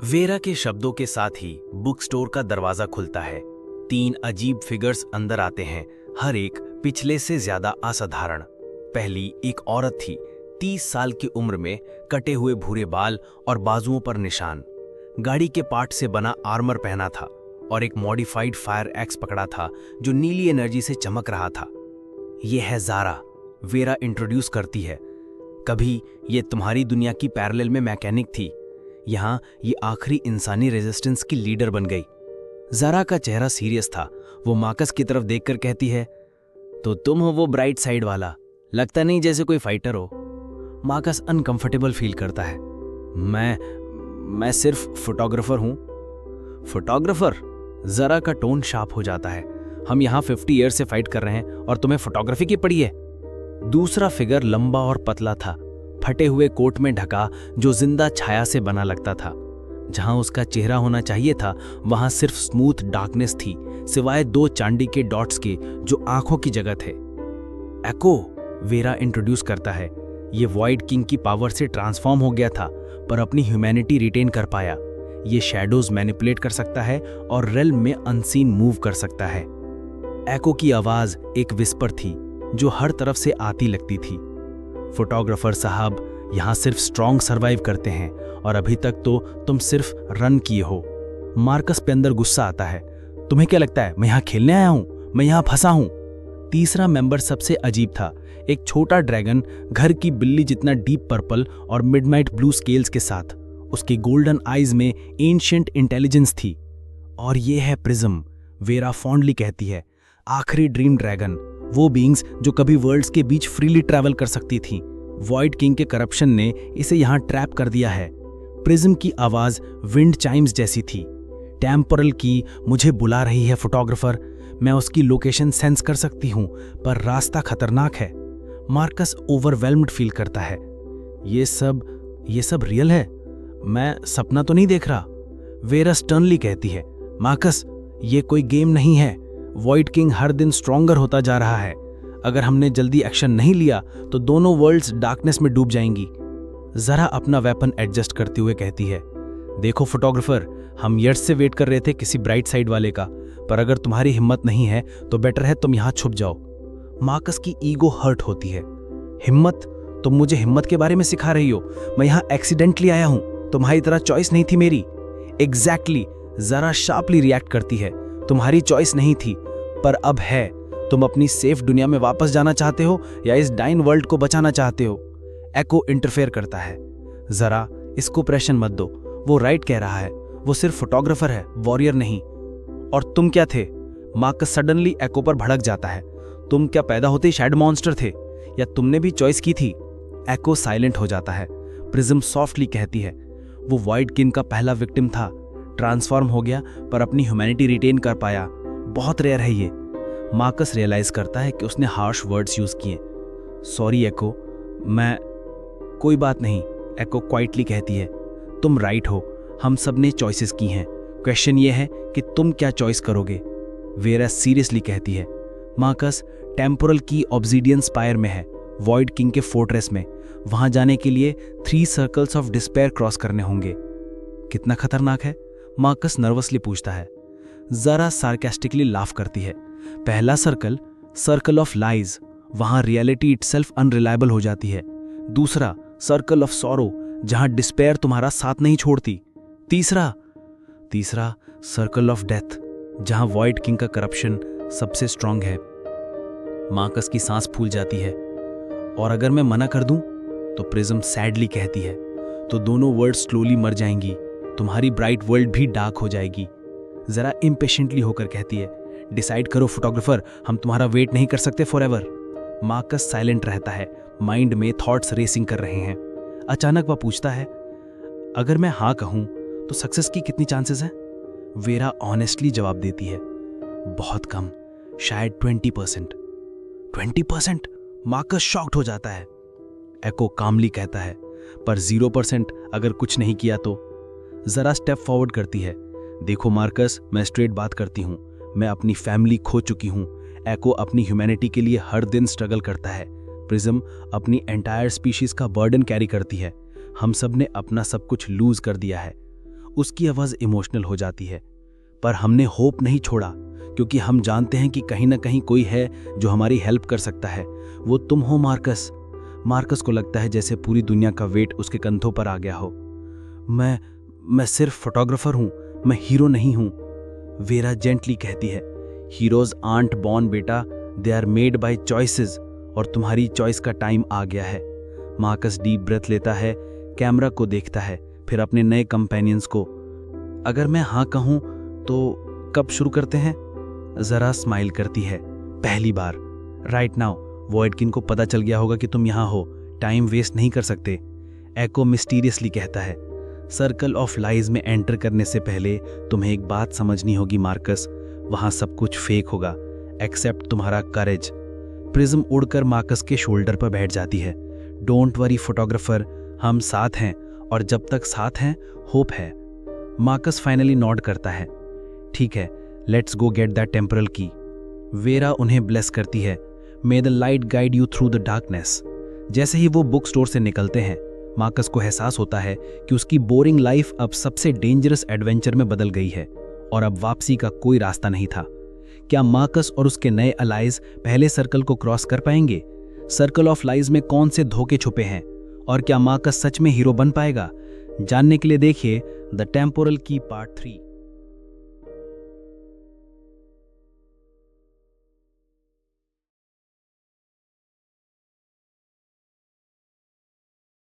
Vera के शब्दों के साथ ही बुक स्टोर का दरवाजा खुलता है। 3 अजीब फिगर्स अंदर आते हैं, हर एक पिछले से ज्यादा असाधारण। पहली एक औरत थी, 30 साल की उम्र में, कटे हुए भूरे बाल और बाजुओं पर निशान। गाड़ी के पार्ट से बना आर्मर पहना था और एक मॉडिफाइड फायर एक्स पकड़ा था जो नीली एनर्जी से चमक रहा था। ये है ज़ारा, वेरा इंट्रोड्यूस करती है। कभी ये तुम्हारी दुनिया की पैरेलल में मैकेनिक थी, यहाँ ये आखिरी इंसानी रेजिस्टेंस की लीडर बन गई। ज़ारा का चेहरा सीरियस था। वो मार्कस की तरफ देखकर कहती है, तो तुम हो वो ब्राइट साइड वाला, लगता नहीं जैसे कोई फाइटर हो। मार्कस अनकंफर्टेबल फील करता है। मैं सिर्फ फोटोग्राफर हूँ। फोटोग्राफर? ज़ारा का टोन शार्प हो जाता है। हम यहाँ 50 ईयर से फाइट कर रहे हैं और तुम्हें फोटोग्राफी की पड़ी है। दूसरा फिगर लंबा और पतला था, फटे हुए कोट में ढका, जो जिंदा छाया से बना लगता था। जहां उसका चेहरा होना चाहिए था वहां सिर्फ स्मूथ डार्कनेस थी, सिवाय 2 चांदी के डॉट्स के जो आंखों की जगह थे। एको, वेरा इंट्रोड्यूस करता है। ये वॉइड किंग की पावर से ट्रांसफॉर्म हो गया था पर अपनी ह्यूमैनिटी रिटेन कर पाया। ये शैडोज मैनिपुलेट कर सकता है और रेल्म में अनसीन मूव कर सकता है। एको की आवाज एक विस्पर थी जो हर तरफ से आती लगती थी। फोटोग्राफर साहब, यहाँ सिर्फ स्ट्रॉन्ग सर्वाइव करते हैं और अभी तक तो तुम सिर्फ रन किए हो। मार्कस पे अंदर गुस्सा आता है। तुम्हें क्या लगता है मैं यहाँ खेलने आया हूँ? मैं यहाँ फंसा हूँ। तीसरा मेंबर सबसे अजीब था, एक छोटा ड्रैगन, घर की बिल्ली जितना डीप पर्पल और मिडनाइट ब्लू स्केल्स के साथ। उसकी गोल्डन आईज में एंशिएंट इंटेलिजेंस थी। और ये है प्रिज्म, वेरा फॉन्डली कहती है। आखिरी ड्रीम ड्रैगन, वो बीइंग्स जो कभी वर्ल्ड्स के बीच फ्रीली ट्रैवल कर सकती थी। वॉइड किंग के करप्शन ने इसे यहाँ ट्रैप कर दिया है। प्रिज्म की आवाज विंड चाइम्स जैसी थी। टेम्पोरल की मुझे बुला रही है फोटोग्राफर, मैं उसकी लोकेशन सेंस कर सकती हूँ पर रास्ता खतरनाक है। मार्कस ओवरवेल्म्ड फील करता है। ये सब रियल है? मैं सपना तो नहीं देख रहा? वेरा स्टर्नली कहती है, मार्कस, ये कोई गेम नहीं है। वॉइड किंग हर दिन स्ट्रॉन्गर होता जा रहा है। अगर हमने जल्दी एक्शन नहीं लिया तो दोनों वर्ल्ड्स डार्कनेस में डूब जाएंगी। जरा अपना वेपन एडजस्ट करते हुए कहती है, देखो फोटोग्राफर, हम ईयर्स से वेट कर रहे थे किसी ब्राइट साइड वाले का, पर अगर तुम्हारी हिम्मत नहीं है तो बेटर है तुम यहाँ छुप जाओ। मार्कस की ईगो हर्ट होती है। हिम्मत? तुम मुझे हिम्मत के बारे में सिखा रही हो? मैं यहाँ एक्सीडेंटली आया हूँ, तुम्हारी तरह चॉइस नहीं थी मेरी। एग्जैक्टली, जरा शार्पली रिएक्ट करती है। तुम्हारी चॉइस नहीं थी पर अब है। तुम अपनी सेफ दुनिया में वापस जाना चाहते हो या इस डाइन वर्ल्ड को बचाना चाहते हो? एको इंटरफेयर करता है, जरा इसको प्रेशर मत दो, वो राइट कह रहा है। वो सिर्फ फोटोग्राफर है, वॉरियर नहीं। और तुम क्या थे? मार्कस सडनली एको पर भड़क जाता है। तुम क्या पैदा होते ही शैडो मॉन्स्टर थे या तुमने भी चॉइस की थी? एको साइलेंट हो जाता है। प्रिज्म सॉफ्टली कहती है, वो वॉइड किंग का पहला विक्टिम था, ट्रांसफॉर्म हो गया पर अपनी ह्यूमैनिटी रिटेन कर पाया। बहुत रेयर है ये। मार्कस रियलाइज करता है कि उसने हार्श वर्ड्स यूज किए। सॉरी एको, मैं कोई बात नहीं। एको क्वाइटली कहती है, तुम राइट हो, हम सब ने चॉइसेस की हैं। क्वेश्चन ये है कि तुम क्या चॉइस करोगे? वेरा सीरियसली कहती है, मार्कस, टेम्पोरल की ऑब्सीडियन स्पायर में है, वॉइड किंग के फोर्ट्रेस में। वहां जाने के लिए 3 सर्कल्स ऑफ डिस्पेयर क्रॉस करने होंगे। कितना खतरनाक है? मार्कस नर्वसली पूछता है। जरा सार्केस्टिकली लाफ करती है। पहला सर्कल ऑफ लाइज, वहां रियलिटी इटसेल्फ अनरिलायबल हो जाती है। दूसरा सर्कल ऑफ सॉरो, जहां डिस्पेयर तुम्हारा साथ नहीं छोड़ती। तीसरा सर्कल ऑफ डेथ, जहां वॉइड किंग का करप्शन सबसे स्ट्रांग है। मार्कस की सांस फूल जाती है। और अगर मैं मना कर दूं? तो प्रिज्म सैडली कहती है, तो दोनों वर्ल्ड स्लोली मर जाएंगी, तुम्हारी ब्राइट वर्ल्ड भी डार्क हो जाएगी। जरा इम्पेशेंटली होकर कहती है, डिसाइड करो फोटोग्राफर, हम तुम्हारा वेट नहीं कर सकते फॉरएवर। मार्कस साइलेंट रहता है, माइंड में थॉट्स रेसिंग कर रहे हैं। अचानक वह पूछता है, अगर मैं हाँ कहूं तो सक्सेस की कितनी चांसेस हैं? वेरा ऑनेस्टली जवाब देती है, बहुत कम, शायद 20%। 20%? मार्कस शॉक्ड हो जाता है। एको कामली कहता है, पर 0% अगर कुछ नहीं किया तो? जरा स्टेप फॉरवर्ड करती है, देखो मार्कस, मैं स्ट्रेट बात करती हूँ, मैं अपनी फैमिली खो चुकी हूँ। एको अपनी ह्यूमैनिटी के लिए हर दिन स्ट्रगल करता है। प्रिज्म अपनी एंटायर स्पीशीज का बर्डन कैरी करती है। हम सब ने अपना सब कुछ लूज कर दिया है। उसकी आवाज़ इमोशनल हो जाती है। पर हमने होप नहीं छोड़ा, क्योंकि हम जानते हैं कि कहीं ना कहीं कोई है जो हमारी हेल्प कर सकता है। वो तुम हो मार्कस। मार्कस को लगता है जैसे पूरी दुनिया का वेट उसके कंधों पर आ गया हो। मैं सिर्फ फोटोग्राफर हूँ, मैं हीरो नहीं हूँ, वेरा जेंटली कहती है। हीरोज आंट बॉर्न बेटा, they are made by choices, और तुम्हारी चॉइस का टाइम आ गया है। मार्कस डीप ब्रेथ लेता है, कैमरा को देखता है, फिर अपने नए कंपेनियंस को। अगर मैं हाँ कहूँ तो कब शुरू करते हैं? जरा स्माइल करती है। पहली बार, राइट नाउ। वॉइडकिन को पता चल गया होगा कि तुम यहाँ हो, टाइम वेस्ट नहीं कर सकते। एको मिस्टीरियसली कहता है। सर्कल ऑफ लाइज में एंटर करने से पहले तुम्हें एक बात समझनी होगी मार्कस, वहां सब कुछ फेक होगा एक्सेप्ट तुम्हारा करेज। प्रिज्म उड़कर मार्कस के शोल्डर पर बैठ जाती है। डोंट वरी फोटोग्राफर, हम साथ हैं, और जब तक साथ हैं होप है। मार्कस फाइनली नॉड करता है। ठीक है, let's go get that temporal की। वेरा उन्हें ब्लेस करती है। मे the light guide you through the darkness. जैसे ही वो बुक स्टोर से निकलते हैं, मार्कस को एहसास होता है कि उसकी बोरिंग लाइफ अब सबसे डेंजरस एडवेंचर में बदल गई है, और अब वापसी का कोई रास्ता नहीं था। क्या मार्कस और उसके नए अलाइज पहले सर्कल को क्रॉस कर पाएंगे? सर्कल ऑफ लाइज में कौन से धोखे छुपे हैं, और क्या मार्कस सच में हीरो बन पाएगा? जानने के लिए देखिए द टेम्पोरल की पार्ट 3।